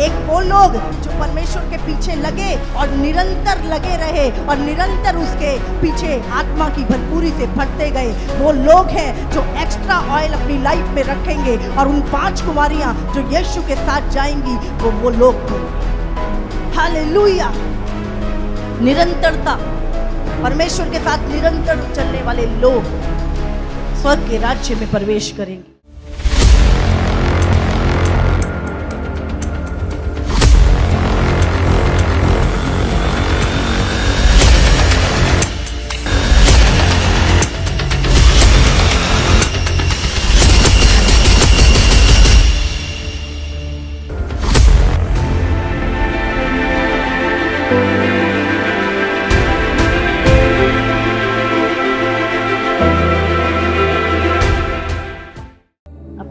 एक वो लोग जो परमेश्वर के पीछे लगे और निरंतर लगे रहे और निरंतर उसके पीछे आत्मा की भरपूरी से भरते गए, वो लोग हैं जो एक्स्ट्रा ऑयल अपनी लाइफ में रखेंगे और उन 5 कुमारियां जो यीशु के साथ जाएंगी वो लोग होंगे। हालेलुया। निरंतरता, परमेश्वर के साथ निरंतर चलने वाले लोग स्वर्ग के राज्य में प्रवेश करेंगे।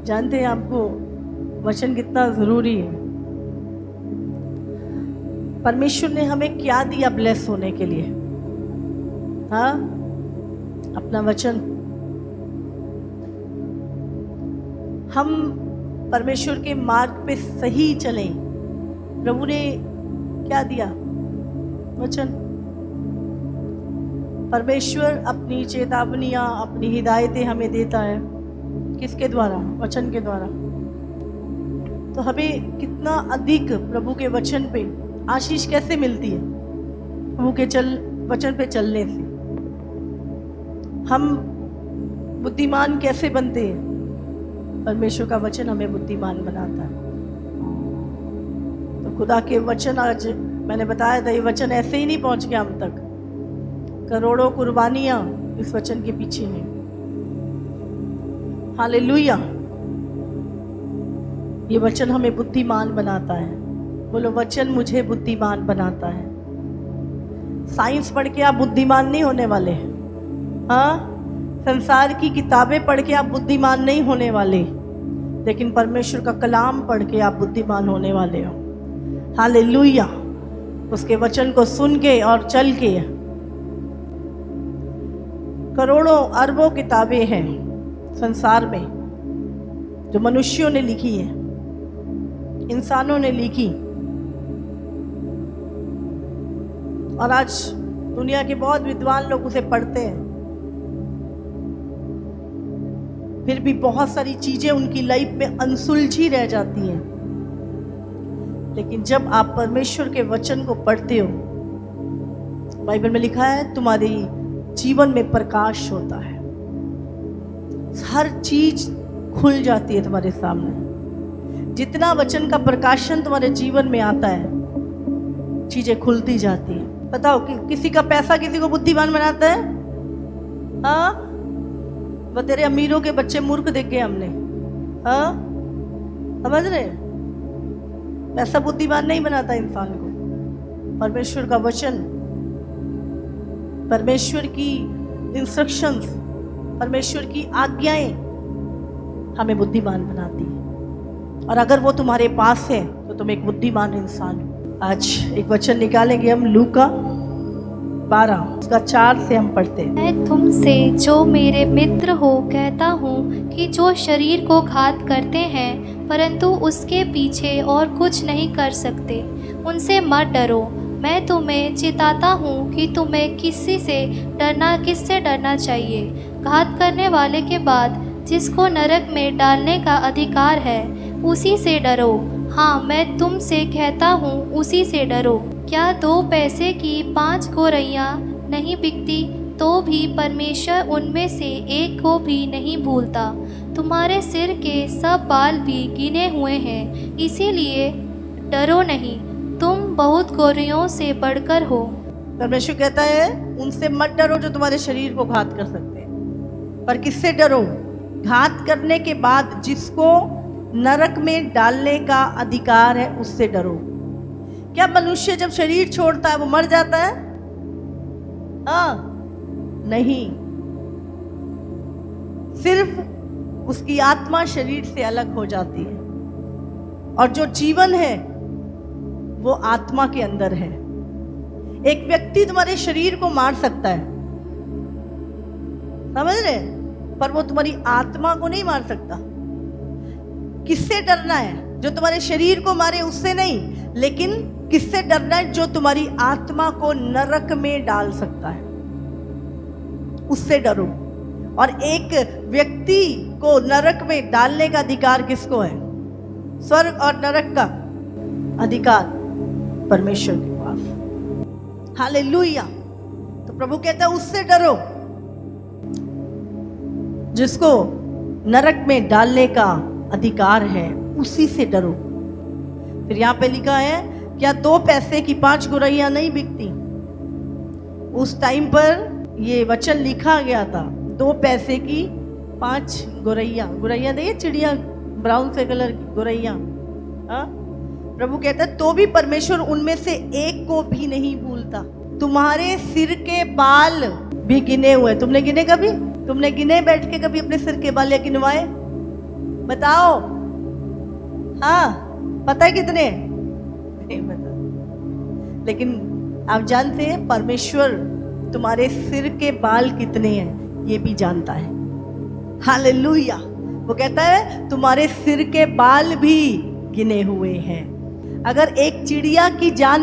जानते हैं आपको वचन कितना जरूरी है। परमेश्वर ने हमें क्या दिया ब्लेस होने के लिए? हाँ, अपना वचन। हम परमेश्वर के मार्ग पे सही चलें, प्रभु ने क्या दिया? वचन। परमेश्वर अपनी चेतावनियां, अपनी हिदायतें हमें देता है। किसके द्वारा? वचन के द्वारा। तो हमें कितना अधिक प्रभु के वचन पे आशीष कैसे मिलती है? प्रभु के वचन पे चलने से। हम बुद्धिमान कैसे बनते हैं? परमेश्वर का वचन हमें बुद्धिमान बनाता है। तो खुदा के वचन, आज मैंने बताया था, ये वचन ऐसे ही नहीं पहुंच गया हम तक। करोड़ों कुर्बानियां इस वचन के पीछे हैं। हालेलुया। ये वचन हमें बुद्धिमान बनाता है। बोलो, वचन मुझे बुद्धिमान बनाता है। साइंस पढ़ के आप बुद्धिमान नहीं होने वाले। हाँ, संसार की किताबें पढ़ के आप बुद्धिमान नहीं होने वाले, लेकिन परमेश्वर का कलाम पढ़ के आप बुद्धिमान होने वाले हो। हालेलुया। उसके वचन को सुन के और चल के। करोड़ों अरबों किताबें हैं संसार में जो मनुष्यों ने लिखी है, इंसानों ने लिखी, और आज दुनिया के बहुत विद्वान लोग उसे पढ़ते हैं। फिर भी बहुत सारी चीजें उनकी लाइफ में अनसुलझी रह जाती हैं। लेकिन जब आप परमेश्वर के वचन को पढ़ते हो, बाइबल में लिखा है तुम्हारे जीवन में प्रकाश होता है। हर चीज खुल जाती है तुम्हारे सामने। जितना वचन का प्रकाशन तुम्हारे जीवन में आता है, चीजें खुलती जाती है। बताओ कि किसी का पैसा किसी को बुद्धिमान बनाता है? हाँ, वो तेरे अमीरों के बच्चे मूर्ख देखे हमने। हाँ, समझ रहे? पैसा बुद्धिमान नहीं बनाता इंसान को। परमेश्वर का वचन, परमेश्वर की इंस्ट्रक्शंस, परमेश्वर की आज्ञाएं हमें बुद्धिमान बनाती है। और अगर वो तुम्हारे पास है तो तुम एक बुद्धिमान इंसान हो। आज एक वचन निकालेंगे हम, लूका 12 उसका 4 से हम पढ़ते हैं। मैं तुमसे जो मेरे मित्र हो कहता हूँ कि जो शरीर को घात करते हैं परंतु उसके पीछे और कुछ नहीं कर सकते, उनसे मत डरो। मैं तुम्हें चिताता हूँ कि तुम्हें किससे डरना चाहिए। घात करने वाले के बाद जिसको नरक में डालने का अधिकार है, उसी से डरो। हाँ, मैं तुमसे कहता हूँ, उसी से डरो। क्या 2 पैसे की 5 गौरैयाँ नहीं बिकती, तो भी परमेश्वर उनमें से एक को भी नहीं भूलता। तुम्हारे सिर के सब बाल भी गिने हुए हैं, इसीलिए डरो नहीं, तुम बहुत गौरैयों से बढ़कर हो। परमेश्वर कहता है उनसे मत डरो जो तुम्हारे शरीर को घात कर सकते हैं, पर किससे डरो? घात करने के बाद जिसको नरक में डालने का अधिकार है, उससे डरो। क्या मनुष्य जब शरीर छोड़ता है वो मर जाता है? हाँ, नहीं। सिर्फ उसकी आत्मा शरीर से अलग हो जाती है, और जो जीवन है वो आत्मा के अंदर है। एक व्यक्ति तुम्हारे शरीर को मार सकता है, समझ रहे, पर वो तुम्हारी आत्मा को नहीं मार सकता। किससे डरना है? जो तुम्हारे शरीर को मारे उससे नहीं, लेकिन किससे डरना है? जो तुम्हारी आत्मा को नरक में डाल सकता है, उससे डरो। और एक व्यक्ति को नरक में डालने का अधिकार किसको है? स्वर्ग और नरक का अधिकार परमेश्वर के पास। हालेलुया। तो प्रभु कहता है उससे डरो, जिसको नरक में डालने का अधिकार है, उसी से डरो। फिर यहां पे लिखा है, क्या 2 पैसे की 5 गौरैया नहीं बिकती? उस टाइम पर ये वचन लिखा गया था, 2 पैसे की 5 गौरैया। गौरैया देखिए, चिड़िया ब्राउन से कलर की गौरैया। हाँ, प्रभु कहता है तो भी परमेश्वर उनमें से एक को भी नहीं भूलता। तुम्हारे सिर के बाल भी गिने हुए। तुमने गिने कभी? तुमने गिने बैठ के कभी अपने सिर के बाल या गिनवाए? बताओ। हाँ, पता है कितने? नहीं पता। लेकिन आप जानते हैं परमेश्वर तुम्हारे सिर के बाल कितने हैं ये भी जानता है। हालेलुया। वो कहता है तुम्हारे सिर के बाल भी गिने हुए हैं। अगर एक चिड़िया की जान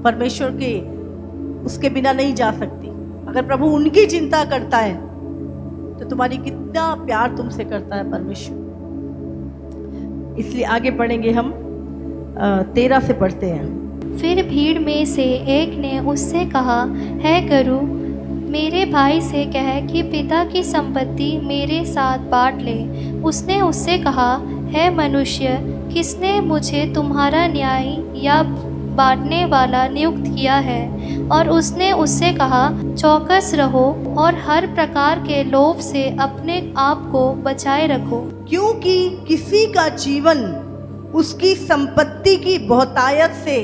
परमेश्वर के उसके बिना नहीं जा सकती, अगर प्रभु उनकी चिंता करता है तो तुम्हारी कितना प्यार तुमसे करता है परमेश्वर। इसलिए आगे पढ़ेंगे हम, 13 से पढ़ते हैं। फिर भीड़ में से एक ने उससे कहा, है गुरु, मेरे भाई से कह कि पिता की संपत्ति मेरे साथ बांट ले। उसने उससे कहा, है मनुष्य, किसने मुझे तुम्हारा न्यायी या बांटने वाला नियुक्त किया है? और उसने उससे कहा, चौकस रहो और हर प्रकार के लोभ से अपने आप को बचाए रखो, क्योंकि किसी का जीवन उसकी संपत्ति की बहुतायत से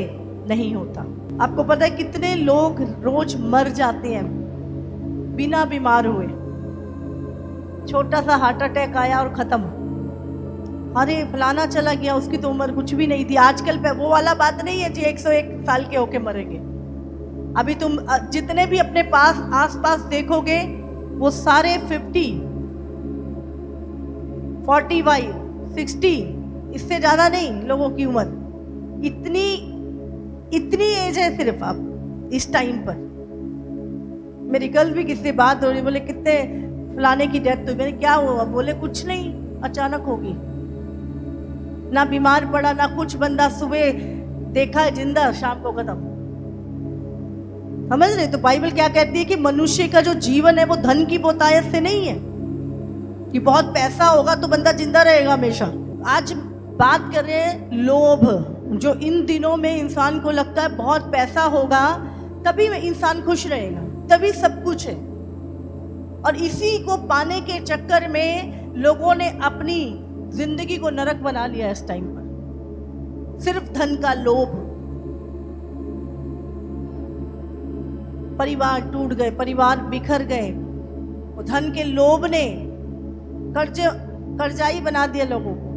नहीं होता। आपको पता है कितने लोग रोज मर जाते हैं बिना बीमार हुए? छोटा सा हार्ट अटैक आया और खत्म। अरे फलाना चला गया, उसकी तो उम्र कुछ भी नहीं थी। आजकल पे वो वाला बात नहीं है जी 101 साल के होके मरेंगे। अभी तुम जितने भी अपने पास आसपास देखोगे वो सारे 50, 45, 60, इससे ज्यादा नहीं लोगों की उम्र। इतनी एज है सिर्फ आप इस टाइम पर। मेरी कल भी किससे बात हो रही, बोले कितने फलाने की डेथ हुई। मैंने क्या हुआ? बोले कुछ नहीं, अचानक होगी, ना बीमार पड़ा ना कुछ। बंदा सुबह देखा जिंदा, शाम को खत्म। समझ रहे? तो बाइबल क्या कहती है कि मनुष्य का जो जीवन है वो धन की बहुतायत से नहीं है कि बहुत पैसा होगा तो बंदा जिंदा रहेगा हमेशा। आज बात कर रहे हैं लोभ, जो इन दिनों में इंसान को लगता है बहुत पैसा होगा तभी इंसान खुश रहेगा, तभी सब कुछ है। और इसी को पाने के चक्कर में लोगों ने अपनी जिंदगी को नरक बना लिया इस टाइम पर। सिर्फ धन का लोभ, परिवार टूट गए, परिवार बिखर गए। वो धन के लोभ ने कर्जाई बना दिया लोगों को।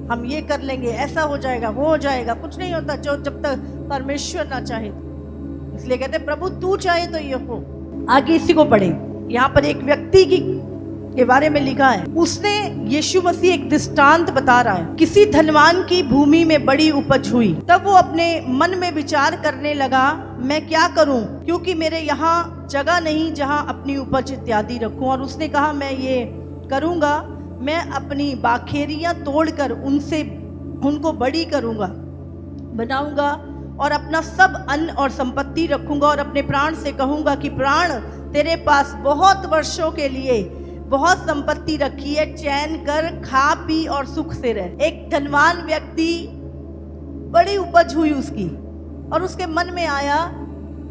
हम ये कर लेंगे, ऐसा हो जाएगा, वो हो जाएगा। कुछ नहीं होता जो जब तक परमेश्वर ना चाहे। इसलिए कहते प्रभु तू चाहे तो ये हो। आगे इसी को पढ़े। यहाँ पर एक व्यक्ति के बारे में लिखा है, उसने यीशु मसीह एक दृष्टांत बता रहा है। किसी धनवान की भूमि में बड़ी उपज हुई, तब वो अपने मन में विचार करने लगा, मैं क्या करूं, क्योंकि मेरे यहाँ जगह नहीं जहां अपनी उपज इत्यादि रखूं। और उसने कहा, मैं ये करूंगा, मैं अपनी बाखेरियां तोड़कर उनको बड़ी करूंगा, बनाऊंगा और अपना सब अन्न और संपत्ति रखूंगा और अपने प्राण से कहूंगा कि प्राण, तेरे पास बहुत वर्षों के लिए बहुत संपत्ति रखी है, चैन कर, खा पी और सुख से रह। एक धनवान व्यक्ति, बड़ी उपज हुई उसकी, और उसके मन में आया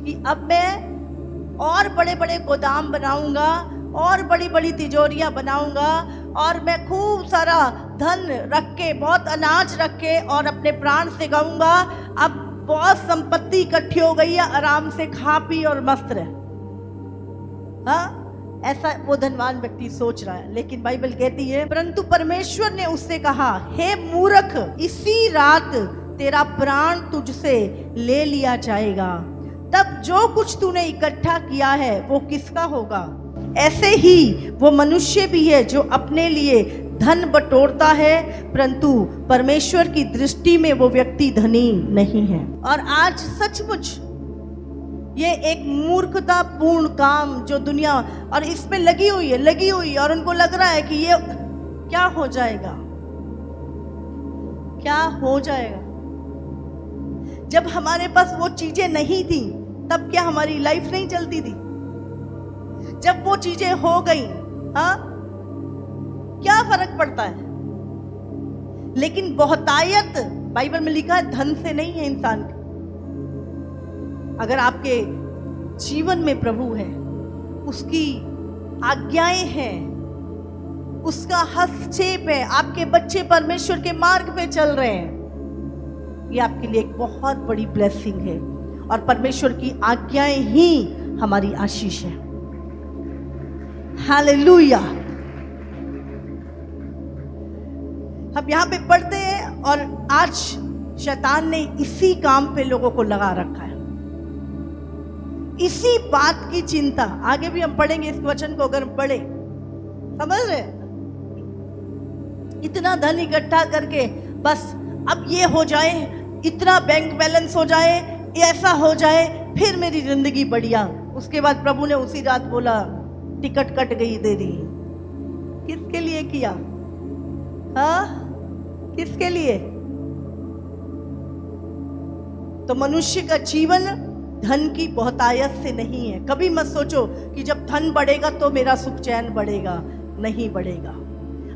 कि अब मैं और बड़े बड़े गोदाम बनाऊंगा और बड़ी बड़ी तिजोरियां बनाऊंगा और मैं खूब सारा धन रख के, बहुत अनाज रख के, और अपने प्राण से कहूंगा अब बहुत संपत्ति इकट्ठी हो गई है, आराम से खा पी और मस्त रह। हाँ, ऐसा वो धनवान व्यक्ति सोच रहा है। लेकिन बाइबल कहती है, परंतु परमेश्वर ने उससे कहा, हे मूर्ख, इसी रात तेरा प्राण तुझसे ले लिया जाएगा, तब जो कुछ तूने इकट्ठा किया है वो किसका होगा? ऐसे ही वो मनुष्य भी है जो अपने लिए धन बटोरता है, परंतु परमेश्वर की दृष्टि में वो व्यक्ति धनी नहीं है। और आज सचमुच ये एक मूर्खतापूर्ण काम जो दुनिया और इसमें लगी हुई है और उनको लग रहा है कि ये क्या हो जाएगा, क्या हो जाएगा। जब हमारे पास वो चीजें नहीं थी तब क्या हमारी लाइफ नहीं चलती थी? जब वो चीजें हो गई, हाँ, क्या फर्क पड़ता है? लेकिन बहुतायत बाइबल में लिखा है धन से नहीं है इंसान का। अगर आपके जीवन में प्रभु है, उसकी आज्ञाएं हैं, उसका हस्तक्षेप है, आपके बच्चे परमेश्वर के मार्ग पे चल रहे हैं, ये आपके लिए एक बहुत बड़ी ब्लेसिंग है। और परमेश्वर की आज्ञाएं ही हमारी आशीष है। हालेलुया। हम यहां पे पढ़ते हैं और आज शैतान ने इसी काम पे लोगों को लगा रखा है, इसी बात की चिंता। आगे भी हम पढ़ेंगे इस वचन को, अगर पढ़े, समझ रहे? इतना धन इकट्ठा करके बस अब ये हो जाए, इतना बैंक बैलेंस हो जाए, ऐसा हो जाए, फिर मेरी जिंदगी बढ़िया। उसके बाद प्रभु ने उसी रात बोला टिकट कट गई, दे दी। किसके लिए किया? हाँ, किसके लिए? तो मनुष्य का जीवन धन की बहुतायत से नहीं है। कभी मत सोचो कि जब धन बढ़ेगा तो मेरा सुख चैन बढ़ेगा, नहीं बढ़ेगा।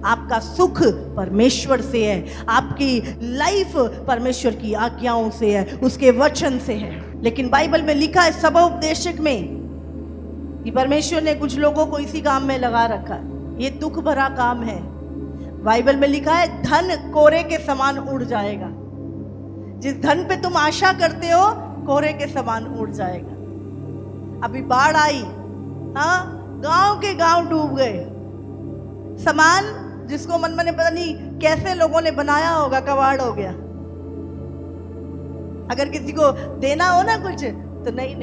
आपका सुख परमेश्वर से है, आपकी लाइफ परमेश्वर की आज्ञाओं से है, उसके वचन से है। लेकिन बाइबल में लिखा है सबोपदेशक में कि परमेश्वर ने कुछ लोगों को इसी काम में लगा रखा है। ये दुख भरा काम है। बाइबल में लिखा है धन कोरे के समान उड़ जाएगा। जिस धन पे तुम आशा करते हो कोरे के समान उड़ जाएगा। अभी बाढ़ आई, हाँ, गांव के गांव डूब गए। सामान जिसको मन में पता नहीं कैसे लोगों ने बनाया होगा, कबाड़ हो गया। अगर किसी को देना हो ना कुछ तो नहीं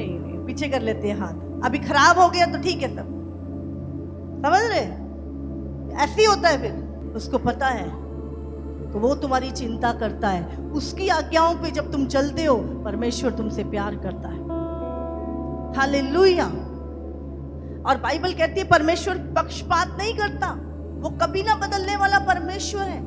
पीछे कर लेते हैं हाथ। अभी खराब हो गया तो ठीक है, सब समझ रहे? ऐसे ही होता है। फिर उसको पता है तो वो तुम्हारी चिंता करता है। उसकी आज्ञाओं पे जब तुम चलते हो, परमेश्वर तुमसे प्यार करता है। हालेलुया। और बाइबल कहती है परमेश्वर पक्षपात नहीं करता, वो कभी ना बदलने वाला परमेश्वर है।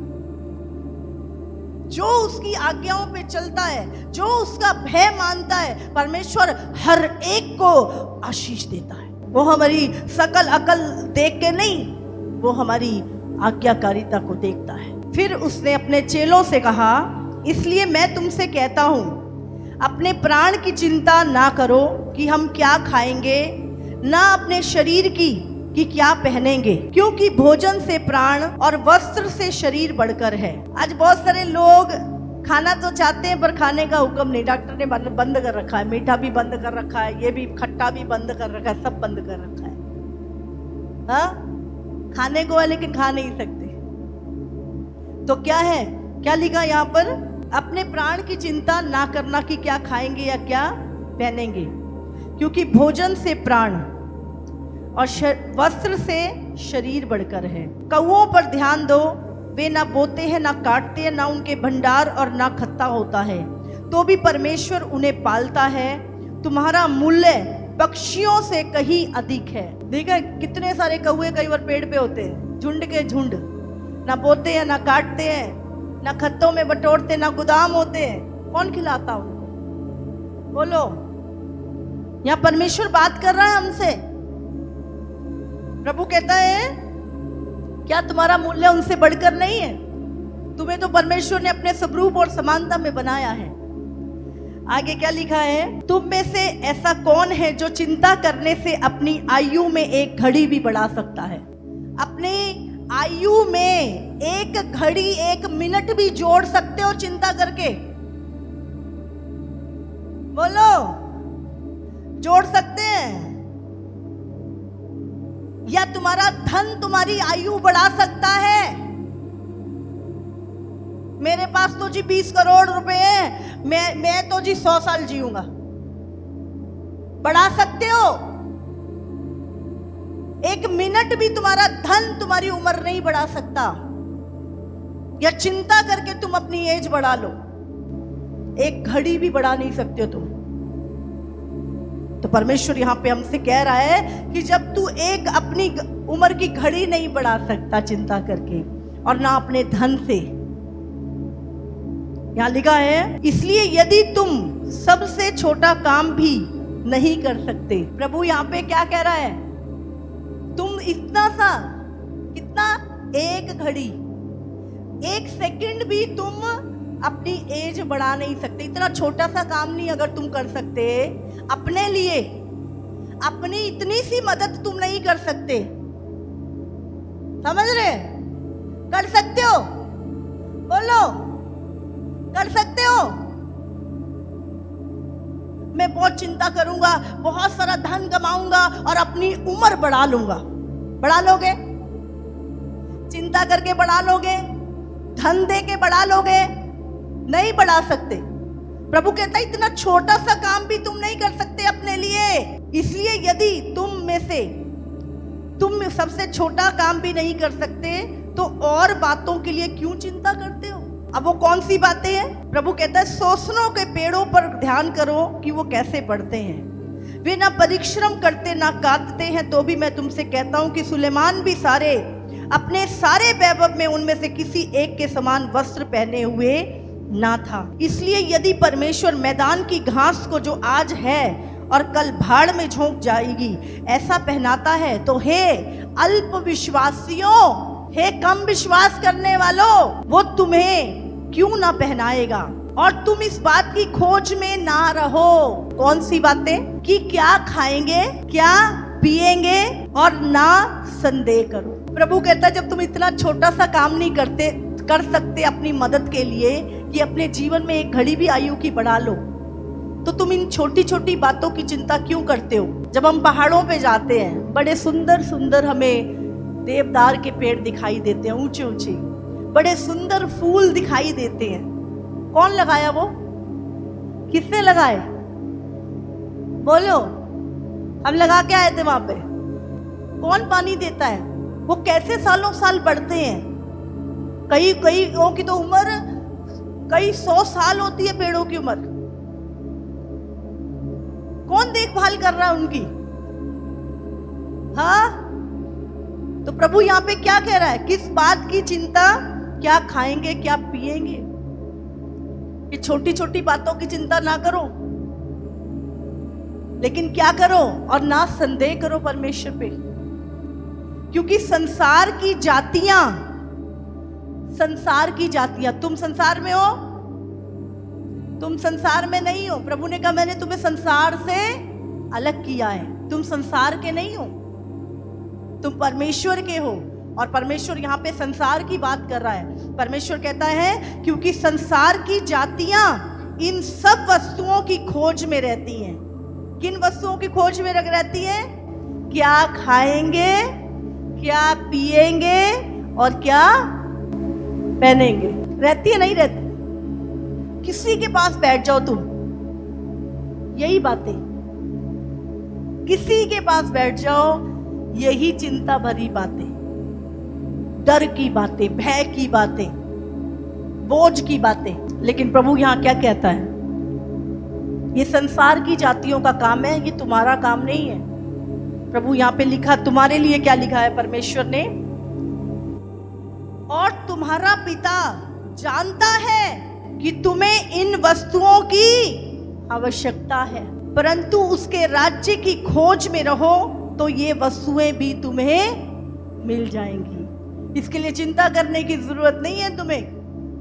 जो उसकी आज्ञाओं पे चलता है, जो उसका भय मानता है, परमेश्वर हर एक को आशीष देता है। वो हमारी सकल अकल देख के नहीं, वो हमारी आज्ञाकारिता को देखता है। फिर उसने अपने चेलों से कहा, इसलिए मैं तुमसे कहता हूं, अपने प्राण की चिंता ना करो कि हम क्या खाएंगे, ना अपने शरीर की कि क्या पहनेंगे, क्योंकि भोजन से प्राण और वस्त्र से शरीर बढ़कर है। आज बहुत सारे लोग खाना तो चाहते हैं पर खाने का हुक्म नहीं। डॉक्टर ने बंद कर रखा है, मीठा भी बंद कर रखा है, ये भी खट्टा भी बंद कर रखा है, सब बंद कर रखा है। हाँ, खाने को है लेकिन खा नहीं सकते। तो क्या है, क्या लिखा यहाँ पर? अपने प्राण की चिंता ना करना कि क्या खाएंगे या क्या पहनेंगे, क्योंकि भोजन से प्राण और वस्त्र से शरीर बढ़कर है। कौओं पर ध्यान दो, वे ना बोते हैं, ना काटते हैं, ना उनके भंडार और ना खत्ता होता है, तो भी परमेश्वर उन्हें पालता है। तुम्हारा मूल्य पक्षियों से कहीं अधिक है। देखा कितने सारे कौए कई बार पेड़ पे होते हैं, झुंड के झुंड, ना बोते हैं, ना काटते हैं, ना खत्तों में बटोरते, ना गोदाम होते हैं। कौन खिलाता उनको? बोलो। यहाँ परमेश्वर बात कर रहा है हमसे। प्रभु कहता है क्या तुम्हारा मूल्य उनसे बढ़कर नहीं है? तुम्हें तो परमेश्वर ने अपने स्वरूप और समानता में बनाया है। आगे क्या लिखा है? तुम में से ऐसा कौन है जो चिंता करने से अपनी आयु में एक घड़ी भी बढ़ा सकता है? अपने आयु में एक घड़ी, एक मिनट भी जोड़ सकते हो चिंता करके? बोलो, जोड़ सकते हैं? या तुम्हारा धन तुम्हारी आयु बढ़ा सकता है? मेरे पास तो जी 20 करोड़ रुपए हैं, मैं तो जी 100 साल जीऊंगा। बढ़ा सकते हो? एक मिनट भी तुम्हारा धन तुम्हारी उम्र नहीं बढ़ा सकता। या चिंता करके तुम अपनी एज बढ़ा लो। एक घड़ी भी बढ़ा नहीं सकते हो तुम। तो परमेश्वर यहां पे हमसे कह रहा है कि जब तू एक अपनी उम्र की घड़ी नहीं बढ़ा सकता चिंता करके, और ना अपने धन से, यहां लिखा है इसलिए यदि तुम सबसे छोटा काम भी नहीं कर सकते। प्रभु यहां पे क्या कह रहा है, तुम इतना सा, कितना, एक घड़ी, एक सेकंड भी तुम अपनी एज बढ़ा नहीं सकते। इतना छोटा सा काम नहीं अगर तुम कर सकते अपने लिए, अपनी इतनी सी मदद तुम नहीं कर सकते। समझ रहे? कर सकते हो? बोलो, कर सकते हो? मैं बहुत चिंता करूंगा, बहुत सारा धन कमाऊंगा और अपनी उम्र बढ़ा लूंगा। बढ़ा लोगे? चिंता करके बढ़ा लोगे? धन दे के बढ़ा लोगे? नहीं बढ़ा सकते। प्रभु कहता है इतना छोटा सा काम भी तुम नहीं कर सकते अपने लिए। इसलिए यदि तुम सबसे छोटा काम भी नहीं कर सकते तो और बातों के लिए क्यों चिंता करते हो? अब वो कौन सी बातें हैं? प्रभु कहता है सोसनों के पेड़ों पर ध्यान करो कि वो कैसे बढ़ते हैं। वे ना परिश्रम करते ना काटते हैं, तो भी मैं तुमसे कहता हूं कि सुलेमान भी अपने सारे वैभव में उनमें से किसी एक के समान वस्त्र पहने हुए ना था। इसलिए यदि परमेश्वर मैदान की घास को जो आज है और कल भाड़ में झोंक जाएगी ऐसा पहनाता है, तो हे अल्प विश्वासियों, हे कम विश्वास करने वालों, वो तुम्हें क्यों ना पहनाएगा। और तुम इस बात की खोज में ना रहो। कौन सी बातें? कि क्या खाएंगे, क्या पिएंगे, और ना संदेह करो। प्रभु कहता है जब तुम इतना छोटा सा काम नहीं कर सकते अपनी मदद के लिए कि अपने जीवन में एक घड़ी भी आयु की बढ़ा लो, तो तुम इन छोटी छोटी बातों की चिंता क्यों करते हो? जब हम पहाड़ों पे जाते हैं, बड़े सुंदर सुंदर हमें देवदार के पेड़ दिखाई देते हैं, ऊंचे ऊंचे, बड़े सुंदर फूल दिखाई देते हैं। कौन लगाया वो? किसने लगाए? बोलो। हम लगा के आए थे वहां पे। कौन पानी देता है? वो कैसे सालों साल बढ़ते हैं। कई की तो उम्र कई 100 साल होती है पेड़ों की उम्र। कौन देखभाल कर रहा है उनकी? हाँ? तो प्रभु यहां पे क्या कह रहा है? किस बात की चिंता? क्या खाएंगे, क्या पिएंगे? ये छोटी छोटी बातों की चिंता ना करो, लेकिन क्या करो? और ना संदेह करो परमेश्वर पे। क्योंकि संसार की जातियां, तुम संसार में हो, तुम संसार में नहीं हो। प्रभु ने कहा मैंने तुम्हें संसार से अलग किया है। तुम संसार के नहीं हो, तुम परमेश्वर के हो। और परमेश्वर यहाँ पे संसार की बात कर रहा है। परमेश्वर कहता है क्योंकि संसार की जातियां इन सब वस्तुओं की खोज में रहती हैं। किन वस्तुओं की खोज में रहती है? क्या खाएंगे, क्या पिएंगे, और क्या पहनेंगे। रहती है? नहीं रहती। किसी के पास बैठ जाओ तुम, यही बातें। किसी के पास बैठ जाओ, यही चिंता भरी बातें, डर की बातें, भय की बातें, बोझ की बातें। लेकिन प्रभु यहां क्या कहता है? ये संसार की जातियों का काम है, ये तुम्हारा काम नहीं है। प्रभु यहां पे लिखा, तुम्हारे लिए क्या लिखा है परमेश्वर ने? और तुम्हारा पिता जानता है कि तुम्हें इन वस्तुओं की आवश्यकता है, परंतु उसके राज्य की खोज में रहो तो ये वस्तुएं भी तुम्हें मिल जाएंगी। इसके लिए चिंता करने की जरूरत नहीं है तुम्हें।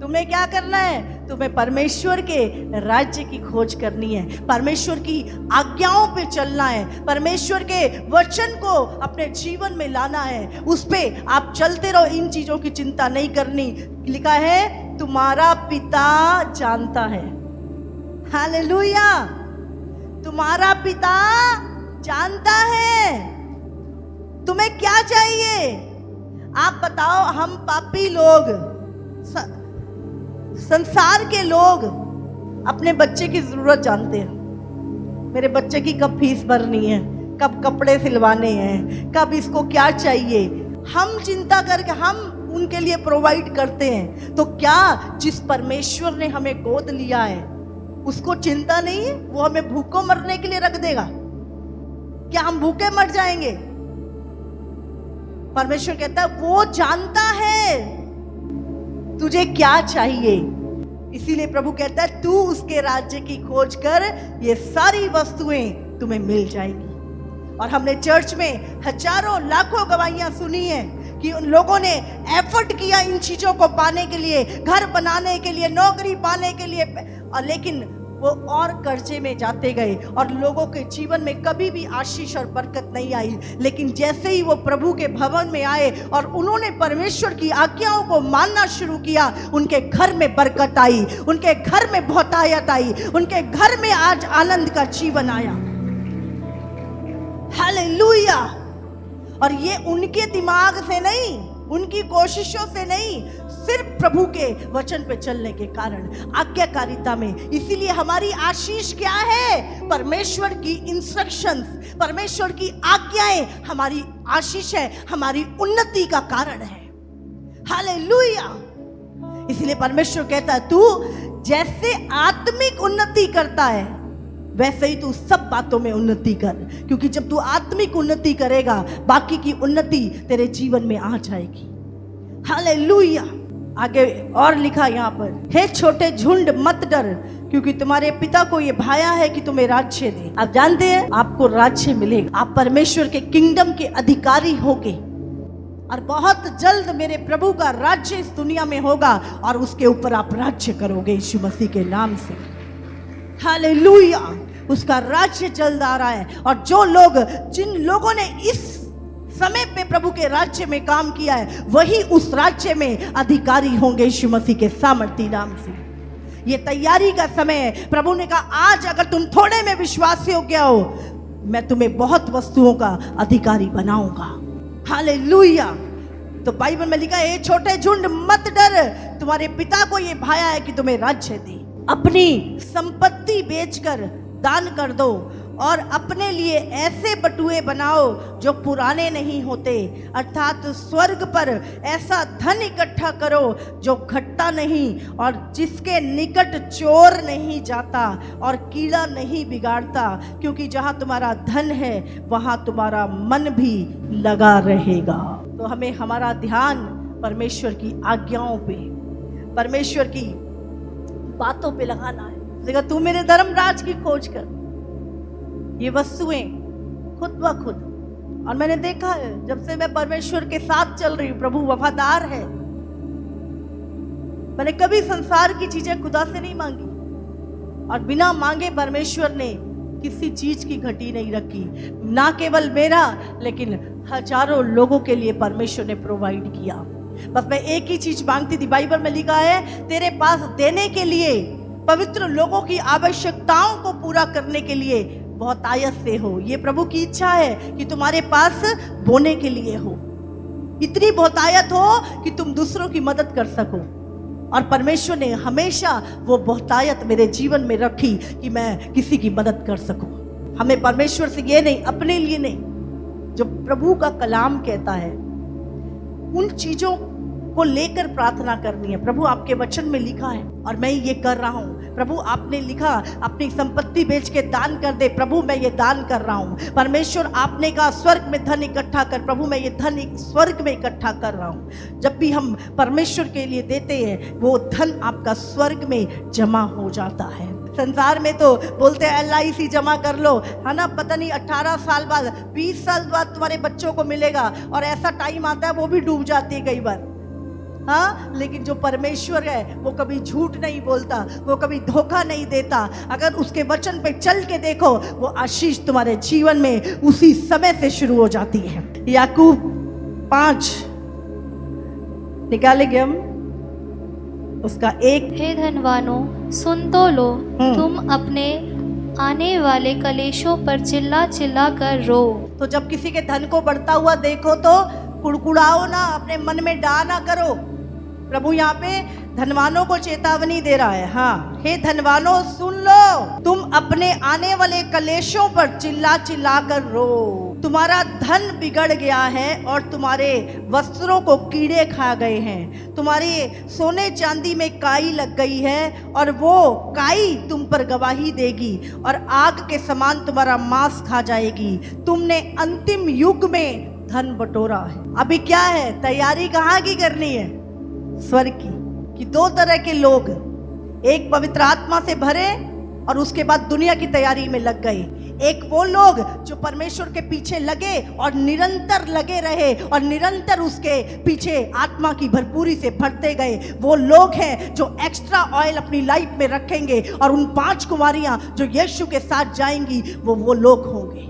तुम्हें क्या करना है? तुम्हें परमेश्वर के राज्य की खोज करनी है, परमेश्वर की आज्ञाओं पे चलना है, परमेश्वर के वचन को अपने जीवन में लाना है, उस पे आप चलते रहो। इन चीजों की चिंता नहीं करनी। लिखा है तुम्हारा पिता जानता है। हालेलुया! तुम्हारा पिता जानता है तुम्हें क्या चाहिए। आप बताओ, हम पापी लोग, संसार के लोग अपने बच्चे की जरूरत जानते हैं। मेरे बच्चे की कब फीस भरनी है, कब कपड़े सिलवाने हैं, कब इसको क्या चाहिए। हम चिंता करके हम उनके लिए प्रोवाइड करते हैं, तो क्या जिस परमेश्वर ने हमें गोद लिया है उसको चिंता नहीं है? वो हमें भूखों मरने के लिए रख देगा? क्या हम भूखे मर जाएंगे? परमेश्वर कहता है वो जानता है तुझे क्या चाहिए, इसीलिए प्रभु कहता है तू उसके राज्य की खोज कर, ये सारी वस्तुएं तुम्हें मिल जाएगी। और हमने चर्च में हजारों लाखों गवाहियां सुनी है कि उन लोगों ने एफर्ट किया इन चीजों को पाने के लिए, घर बनाने के लिए, नौकरी पाने के लिए, और लेकिन वो और कर्जे में जाते गए और लोगों के जीवन में कभी भी आशीष और बरकत नहीं आई। लेकिन जैसे ही वो प्रभु के भवन में आए और उन्होंने परमेश्वर की आज्ञाओं को मानना शुरू किया, उनके घर में बरकत आई, उनके घर में बहुतायत आई, उनके घर में आज आनंद का जीवन आया। हालेलुया। और ये उनके दिमाग से नहीं, उनकी कोशिशों से नहीं, सिर्फ प्रभु के वचन पे चलने के कारण, आज्ञाकारिता में। इसीलिए हमारी आशीष क्या है? परमेश्वर की इंस्ट्रक्शंस, परमेश्वर की आज्ञाएं हमारी आशीष है, हमारी उन्नति का कारण है। हालेलुया। इसलिए परमेश्वर कहता है तू जैसे आत्मिक उन्नति करता है वैसे ही तू सब बातों में उन्नति कर, क्योंकि जब तू आत्मिक उन्नति करेगा बाकी की उन्नति तेरे जीवन में आ जाएगी। हालेलुया। आगे और लिखा यहाँ पर, हे छोटे झुंड मत डर, क्योंकि तुम्हारे पिता को ये भाया है कि तुम्हें राज्य दे। आप जानते हैं आपको राज्य मिलेगा, आप परमेश्वर के किंगडम के अधिकारी होगे और बहुत जल्द मेरे प्रभु का राज्य इस दुनिया में होगा और उसके ऊपर आप राज्य करोगे यीशु मसीह के नाम से। हालेलुया। उसका राज्य जल्द आ रहा है और जो लोग, जिन लोगों ने इस समय पे प्रभु के राज्य में काम किया है वही उस राज्य में अधिकारी होंगे यीशु मसीह के सामर्थी नाम से। ये तैयारी का समय है। प्रभु ने कहा आज अगर तुम थोड़े में विश्वासी हो गया हो, मैं तुम्हें बहुत वस्तुओं का अधिकारी बनाऊंगा। हालेलुया। तो बाइबल में लिखा है छोटे झुंड मत डर, तुम्हारे पिता को ये भाया है कि तुम्हें राज्य दे। अपनी संपत्ति बेचकर दान कर दो और अपने लिए ऐसे बटुए बनाओ जो पुराने नहीं होते, अर्थात स्वर्ग पर ऐसा धन इकट्ठा करो जो घटता नहीं और जिसके निकट चोर नहीं जाता और कीड़ा नहीं बिगाड़ता, क्योंकि जहाँ तुम्हारा धन है वहाँ तुम्हारा मन भी लगा रहेगा। तो हमें हमारा ध्यान परमेश्वर की आज्ञाओं पे, परमेश्वर की बातों पे लगाना है। देखा तू मेरे धर्मराज की खोज कर, ये वस्तुएं खुद ब खुद। और मैंने देखा है जब से मैं परमेश्वर के साथ चल रही हूं, प्रभु वफादार है। मैंने कभी संसार की चीजें खुदा से नहीं मांगी और बिना मांगे परमेश्वर ने किसी चीज की घटी नहीं रखी। ना केवल मेरा लेकिन हजारों लोगों के लिए परमेश्वर ने प्रोवाइड किया। बस मैं एक ही चीज मांगती थी। बाइबल में लिखा है तेरे पास देने के लिए, पवित्र लोगों की आवश्यकताओं को पूरा करने के लिए बहुतायत से हो। ये प्रभु की इच्छा है कि तुम्हारे पास बोने के लिए हो, इतनी बहुतायत हो कि तुम दूसरों की मदद कर सको। और परमेश्वर ने हमेशा वो बहुतायत मेरे जीवन में रखी कि मैं किसी की मदद कर सकूं। हमें परमेश्वर से ये नहीं, अपने लिए नहीं, जो प्रभु का कलाम कहता है उन चीजों को लेकर प्रार्थना करनी है। प्रभु आपके वचन में लिखा है और मैं ये कर रहा हूँ। प्रभु आपने लिखा अपनी संपत्ति बेच के दान कर दे, प्रभु मैं ये दान कर रहा हूँ। परमेश्वर आपने कहा स्वर्ग में धन इकट्ठा कर, प्रभु मैं ये धन स्वर्ग में इकट्ठा कर रहा हूँ। जब भी हम परमेश्वर के लिए देते हैं वो धन आपका स्वर्ग में जमा हो जाता है। संसार में तो बोलते हैं LIC जमा कर लो, है ना, पता नहीं 18 साल बाद 20 साल बाद तुम्हारे बच्चों को मिलेगा, और ऐसा टाइम आता है वो भी डूब जाती है कई बार। हाँ, लेकिन जो परमेश्वर है वो कभी झूठ नहीं बोलता, वो कभी धोखा नहीं देता। अगर उसके वचन पे चल के देखो वो आशीष तुम्हारे जीवन में उसी समय से शुरू हो जाती है। याकूब 5 निकालेंगे हम उसका 1। हे धनवानों सुन तो लो, तुम अपने आने वाले कलेशों पर चिल्ला चिल्ला कर रो। तो जब किसी के धन को बढ़ता हुआ देखो तो कुड़कुड़ाओ ना, अपने मन में डा ना करो। प्रभु यहाँ पे धनवानों को चेतावनी दे रहा है। हाँ, हे धनवानों सुन लो, तुम अपने आने वाले कलेशों पर चिल्ला चिल्ला कर रो। तुम्हारा धन बिगड़ गया है और तुम्हारे वस्त्रों को कीड़े खा गए हैं। तुम्हारे सोने चांदी में काई लग गई है और वो काई तुम पर गवाही देगी और आग के समान तुम्हारा मांस खा जाएगी। तुमने अंतिम युग में धन बटोरा है। अभी क्या है, तैयारी कहाँ की करनी है? स्वर्ग की। कि दो तरह के लोग, एक पवित्र आत्मा से भरे और उसके बाद दुनिया की तैयारी में लग गए। एक वो लोग जो परमेश्वर के पीछे लगे और निरंतर लगे रहे और निरंतर उसके पीछे आत्मा की भरपूरी से भरते गए। वो लोग हैं जो एक्स्ट्रा ऑयल अपनी लाइफ में रखेंगे और उन 5 कुमारियां जो यीशु के साथ जाएंगी वो लोग होंगे।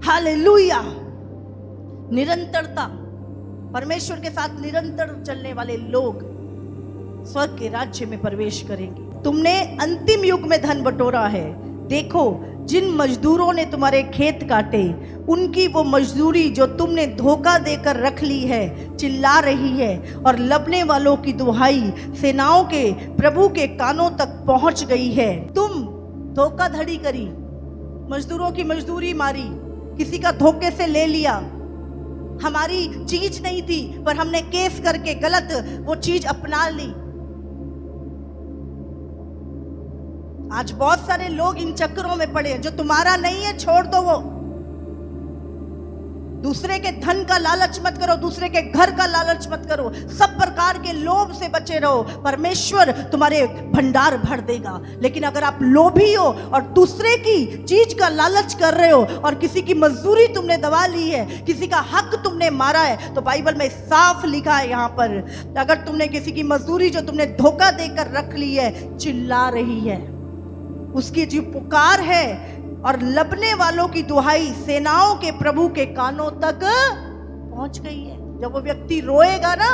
हालेलुया। निरंतरता, परमेश्वर के साथ निरंतर चलने वाले लोग स्वर्ग के राज्य में प्रवेश करेंगे। तुमने अंतिम युग में धन बटोरा है। देखो, जिन मजदूरों ने तुम्हारे खेत काटे, उनकी वो मजदूरी जो तुमने धोखा देकर रख ली है चिल्ला रही है और लबने वालों की दुहाई सेनाओं के प्रभु के कानों तक पहुंच गई है। तुम धोखाधड़ी करी, मजदूरों की मजदूरी मारी, किसी का धोखे से ले लिया। हमारी चीज नहीं थी पर हमने केस करके गलत वो चीज अपना ली। आज बहुत सारे लोग इन चक्करों में पड़े हैं। जो तुम्हारा नहीं है छोड़ दो वो। दूसरे के धन का लालच मत करो, दूसरे के घर का लालच मत करो। सब प्रकार के लोभ से बचे रहो, परमेश्वर तुम्हारे भंडार भर देगा। लेकिन अगर आप लोभी हो और दूसरे की चीज का लालच कर रहे हो और किसी की मजदूरी तुमने दबा ली है, किसी का हक तुमने मारा है, तो बाइबल में साफ लिखा है यहाँ पर, अगर तुमने किसी की मजदूरी जो तुमने धोखा देकर रख ली है चिल्ला रही है, उसकी जो पुकार है और लबने वालों की दुहाई सेनाओं के प्रभु के कानों तक पहुंच गई है। जब वो व्यक्ति रोएगा ना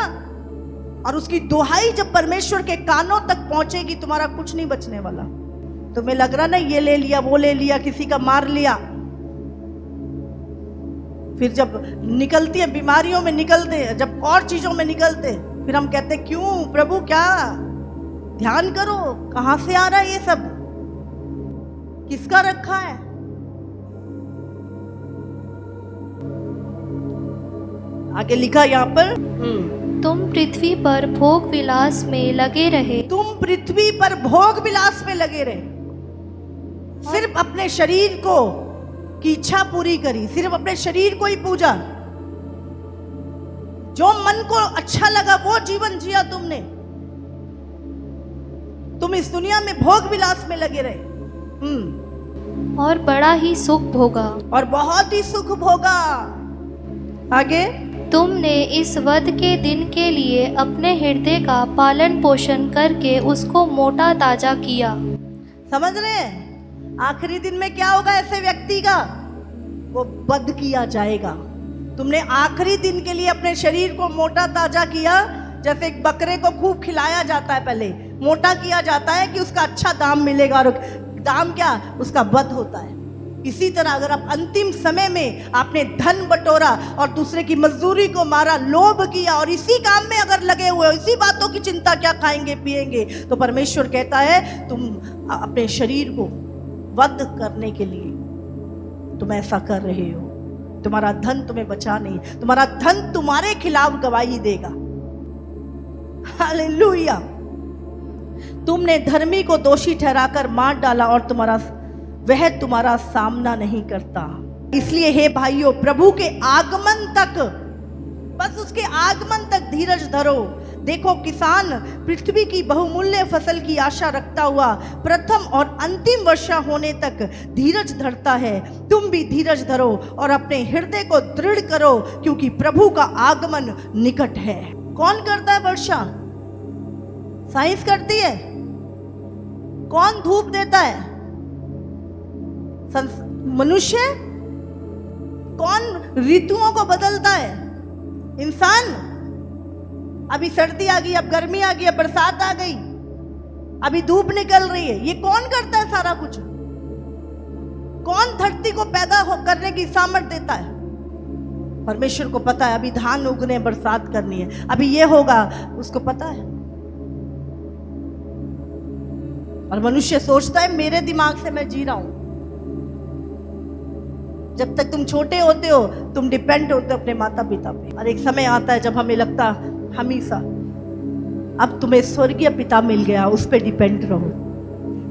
और उसकी दुहाई जब परमेश्वर के कानों तक पहुंचेगी, तुम्हारा कुछ नहीं बचने वाला। तुम्हें लग रहा ना ये ले लिया वो ले लिया, किसी का मार लिया, फिर जब निकलती है बीमारियों में निकलते, जब और चीजों में निकलते, फिर हम कहते क्यों प्रभु, क्या ध्यान करो कहां से आ रहा है ये सब, किसका रखा है। आगे लिखा यहाँ पर, तुम पृथ्वी पर भोग विलास में लगे रहे। तुम पृथ्वी पर भोग विलास में लगे रहे, सिर्फ अपने शरीर को की इच्छा पूरी करी, सिर्फ अपने शरीर को ही पूजा, जो मन को अच्छा लगा वो जीवन जिया तुमने। तुम इस दुनिया में भोग विलास में लगे रहे और बड़ा ही सुख भोगा, और बहुत ही सुख भोगा। आगे, तुमने इस वध के दिन के लिए अपने हृदय का पालन पोषण करके उसको मोटा ताजा किया। समझ रहे हैं? आखिरी दिन में क्या होगा ऐसे व्यक्ति का? वो वध किया जाएगा। तुमने आखिरी दिन के लिए अपने शरीर को मोटा ताजा किया। जैसे एक बकरे को खूब खिलाया जाता है, पहले मोटा किया जाता है कि उसका अच्छा दाम मिलेगा, और दाम क्या? उसका वध होता है। इसी तरह अगर आप अंतिम समय में आपने धन बटोरा और दूसरे की मजदूरी को मारा, लोभ किया और इसी काम में अगर लगे हुए हो, इसी बातों की चिंता, क्या खाएंगे पिएंगे, तो परमेश्वर कहता है तुम अपने शरीर को वध करने के लिए तुम ऐसा कर रहे हो। तुम्हारा धन तुम्हें बचा नहीं, तुम्हारा धन तुम्हारे खिलाफ गवाही देगा। हालेलुया। तुमने धर्मी को दोषी ठहराकर मार डाला और वह तुम्हारा सामना नहीं करता। इसलिए हे भाइयों, प्रभु के आगमन तक, बस उसके आगमन तक धीरज धरो। देखो, किसान पृथ्वी की बहुमूल्य फसल की आशा रखता हुआ प्रथम और अंतिम वर्षा होने तक धीरज धरता है। तुम भी धीरज धरो और अपने हृदय को दृढ़ करो, क्योंकि प्रभु का आगमन निकट है। कौन करता है वर्षा? साइंस करती है। कौन धूप देता है? मनुष्य। कौन ऋतुओं को बदलता है? इंसान। अभी सर्दी आ गई, अब गर्मी आ गई, अब बरसात आ गई, अभी धूप निकल रही है। ये कौन करता है सारा कुछ? कौन धरती को पैदा करने की सामर्थ्य देता है? परमेश्वर को पता है। अभी धान उगने, बरसात करनी है, अभी ये होगा, उसको पता है। और मनुष्य सोचता है मेरे दिमाग से मैं जी रहा हूं। जब तक तुम छोटे होते हो तुम डिपेंड होते हो अपने माता पिता पे, और एक समय आता है जब हमें लगता हमेशा अब तुम्हें स्वर्गीय पिता मिल गया, उस पे डिपेंड रहो,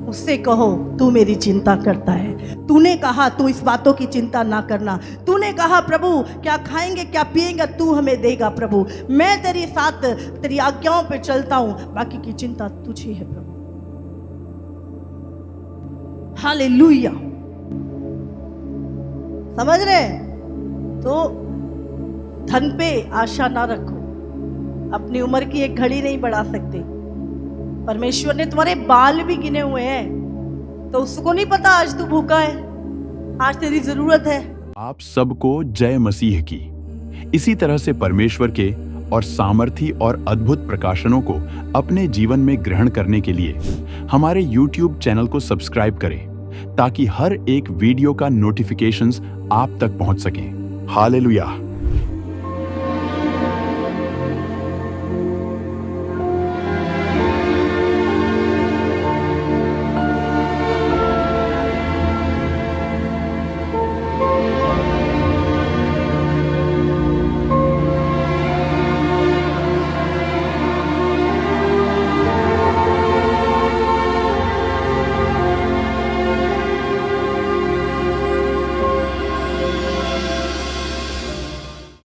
उससे कहो तू मेरी चिंता करता है, तूने कहा तू इस बातों की चिंता ना करना, तूने कहा प्रभु क्या खाएंगे क्या पिएंगे तू हमें देगा प्रभु, मैं तेरे साथ तेरी आज्ञाओं पे चलता हूं, बाकी की चिंता तुझे है प्रभु। हालेलुया, समझ रहे? तो धन पे आशा ना रखो, अपनी उम्र की एक घड़ी नहीं बढ़ा सकते। परमेश्वर ने तुम्हारे बाल भी गिने हुए हैं, तो उसको नहीं पता आज तू भूखा है, आज तेरी जरूरत है। आप सबको जय मसीह की। इसी तरह से परमेश्वर के और सामर्थी और अद्भुत प्रकाशनों को अपने जीवन में ग्रहण करने के लिए हमारे YouTube चैनल को सब्सक्राइब करें, ताकि हर एक वीडियो का नोटिफिकेशंस आप तक पहुंच सकें। हालेलुया।